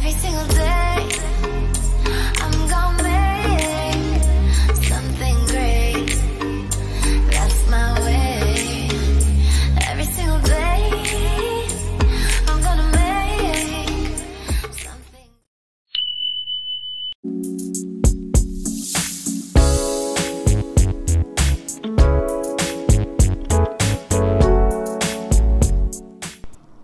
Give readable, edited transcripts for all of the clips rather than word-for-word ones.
Every single day, I'm gonna make something great. That's my way. Every single day, I'm gonna make something.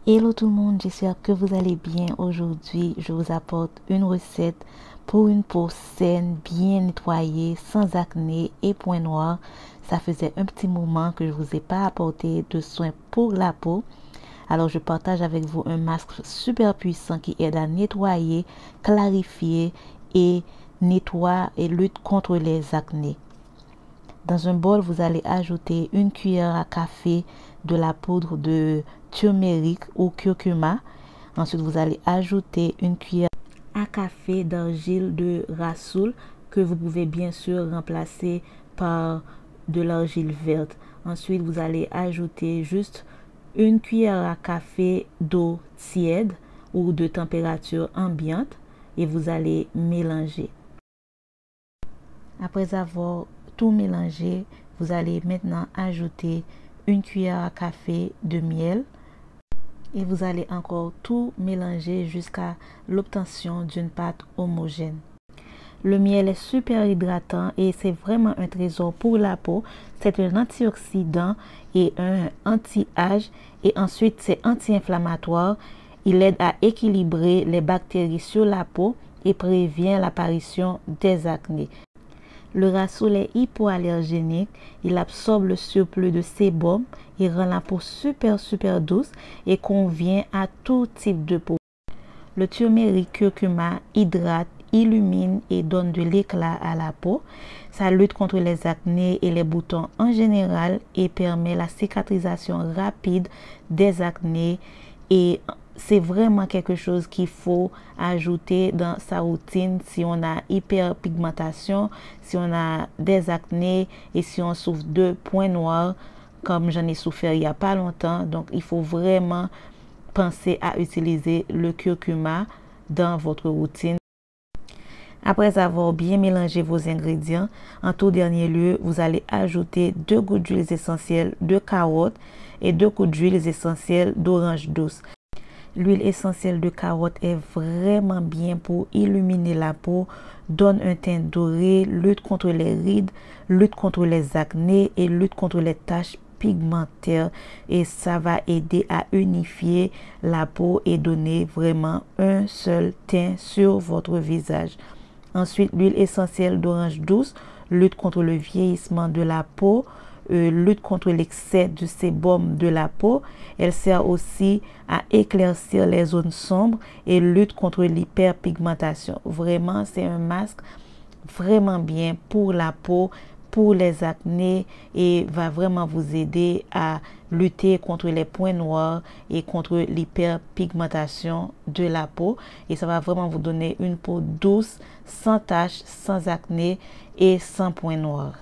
Hello tout le monde, j'espère que vous allez bien. Aujourd'hui, je vous apporte une recette pour une peau saine, bien nettoyée, sans acné et points noirs. Ça faisait un petit moment que je vous ai pas apporté de soins pour la peau. Alors, je partage avec vous un masque super puissant qui aide à nettoyer, clarifier et nettoie et lutte contre les acnés. Dans un bol, vous allez ajouter une cuillère à café de la poudre de turmeric ou curcuma. Ensuite, vous allez ajouter une cuillère à café d'argile de rassoul que vous pouvez bien sûr remplacer par de l'argile verte. Ensuite, vous allez ajouter juste une cuillère à café d'eau tiède ou de température ambiante et vous allez mélanger. Après avoir tout mélangé, vous allez maintenant ajouter une cuillère à café de miel et vous allez encore tout mélanger jusqu'à l'obtention d'une pâte homogène. Le miel est super hydratant et c'est vraiment un trésor pour la peau. C'est un antioxydant et un anti-âge et ensuite c'est anti-inflammatoire. Il aide à équilibrer les bactéries sur la peau et prévient l'apparition des acnés. Le rassoul est hypoallergénique, il absorbe le surplus de sébum, il rend la peau super douce et convient à tout type de peau. Le turmeric curcuma hydrate, illumine et donne de l'éclat à la peau. Ça lutte contre les acnés et les boutons en général et permet la cicatrisation rapide des acnés et c'est vraiment quelque chose qu'il faut ajouter dans sa routine si on a hyperpigmentation, si on a des acnés et si on souffre de points noirs comme j'en ai souffert il n'y a pas longtemps. Donc il faut vraiment penser à utiliser le curcuma dans votre routine. Après avoir bien mélangé vos ingrédients, en tout dernier lieu, vous allez ajouter 2 gouttes d'huile essentielle de carotte et 2 gouttes d'huile essentielle d'orange douce. L'huile essentielle de carotte est vraiment bien pour illuminer la peau, donne un teint doré, lutte contre les rides, lutte contre les acnés et lutte contre les taches pigmentaires. Et ça va aider à unifier la peau et donner vraiment un seul teint sur votre visage. Ensuite, l'huile essentielle d'orange douce lutte contre le vieillissement de la peau, lutte contre l'excès de sébum de la peau. Elle sert aussi à éclaircir les zones sombres et lutte contre l'hyperpigmentation. Vraiment, c'est un masque vraiment bien pour la peau, pour les acnés et va vraiment vous aider à lutter contre les points noirs et contre l'hyperpigmentation de la peau. Et ça va vraiment vous donner une peau douce, sans taches, sans acné et sans points noirs.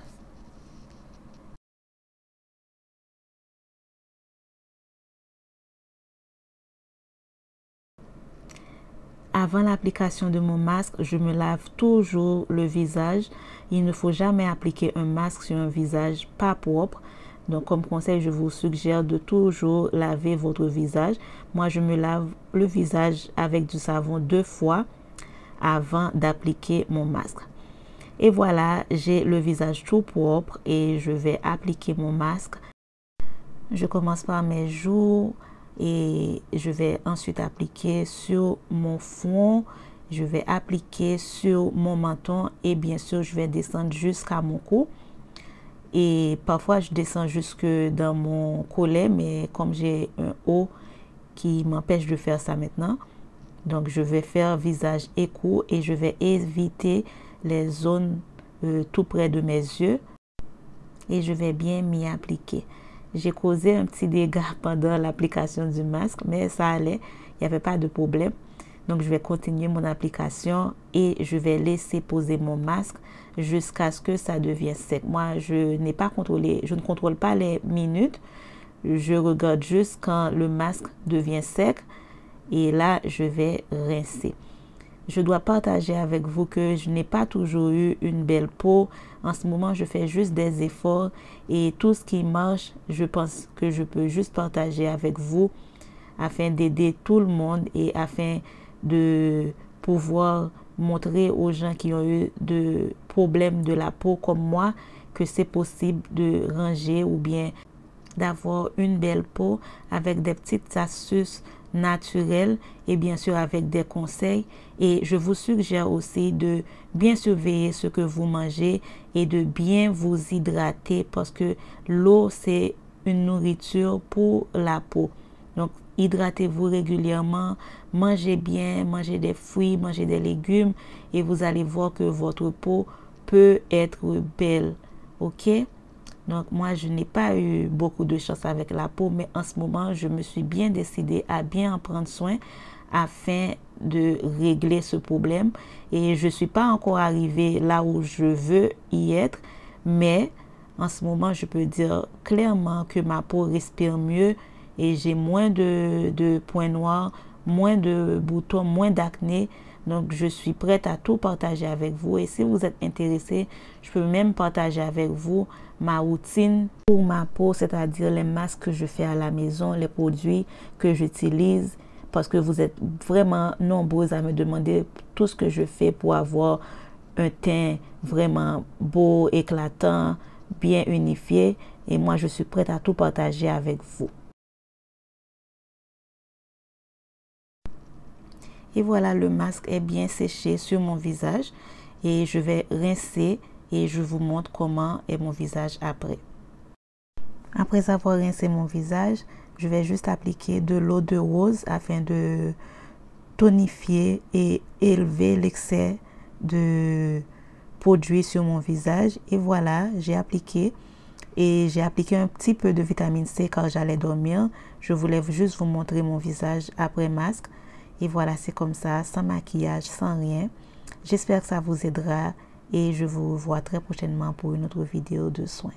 Avant l'application de mon masque, je me lave toujours le visage. Il ne faut jamais appliquer un masque sur un visage pas propre. Donc, comme conseil, je vous suggère de toujours laver votre visage. Moi, je me lave le visage avec du savon 2 fois avant d'appliquer mon masque. Et voilà, j'ai le visage tout propre et je vais appliquer mon masque. Je commence par mes joues. Et je vais ensuite appliquer sur mon front, je vais appliquer sur mon menton et bien sûr je vais descendre jusqu'à mon cou et parfois je descends jusque dans mon collet, mais comme j'ai un haut qui m'empêche de faire ça maintenant, donc je vais faire visage et cou et je vais éviter les zones tout près de mes yeux et je vais bien m'y appliquer. J'ai causé un petit dégât pendant l'application du masque, mais ça allait, il n'y avait pas de problème. Donc, je vais continuer mon application et je vais laisser poser mon masque jusqu'à ce que ça devienne sec. Moi, je n'ai pas contrôlé, je ne contrôle pas les minutes. Je regarde juste quand le masque devient sec et là, je vais rincer. je dois partager avec vous que je n'ai pas toujours eu une belle peau. En ce moment, je fais juste des efforts et tout ce qui marche, je pense que je peux juste partager avec vous afin d'aider tout le monde et afin de pouvoir montrer aux gens qui ont eu de problèmes de la peau comme moi que c'est possible de ranger ou bien d'avoir une belle peau avec des petites astuces naturelles et bien sûr avec des conseils. Et je vous suggère aussi de bien surveiller ce que vous mangez et de bien vous hydrater parce que l'eau c'est une nourriture pour la peau. Donc hydratez-vous régulièrement, mangez bien, mangez des fruits, mangez des légumes et vous allez voir que votre peau peut être belle. Ok? Donc moi je n'ai pas eu beaucoup de chance avec la peau, mais en ce moment je me suis bien décidée à bien en prendre soin afin de régler ce problème. Et je ne suis pas encore arrivée là où je veux y être, mais en ce moment je peux dire clairement que ma peau respire mieux et j'ai moins de points noirs, moins de boutons, moins d'acné. Donc, je suis prête à tout partager avec vous. Et si vous êtes intéressé, je peux même partager avec vous ma routine pour ma peau, c'est-à-dire les masques que je fais à la maison, les produits que j'utilise. Parce que vous êtes vraiment nombreux à me demander tout ce que je fais pour avoir un teint vraiment beau, éclatant, bien unifié. Et moi, je suis prête à tout partager avec vous. Et voilà, le masque est bien séché sur mon visage et je vais rincer et je vous montre comment est mon visage après. Après avoir rincé mon visage, je vais juste appliquer de l'eau de rose afin de tonifier et élever l'excès de produit sur mon visage. Et voilà, j'ai appliqué un petit peu de vitamine C quand j'allais dormir. Je voulais juste vous montrer mon visage après masque. Et voilà, c'est comme ça, sans maquillage, sans rien. J'espère que ça vous aidera et je vous vois très prochainement pour une autre vidéo de soins.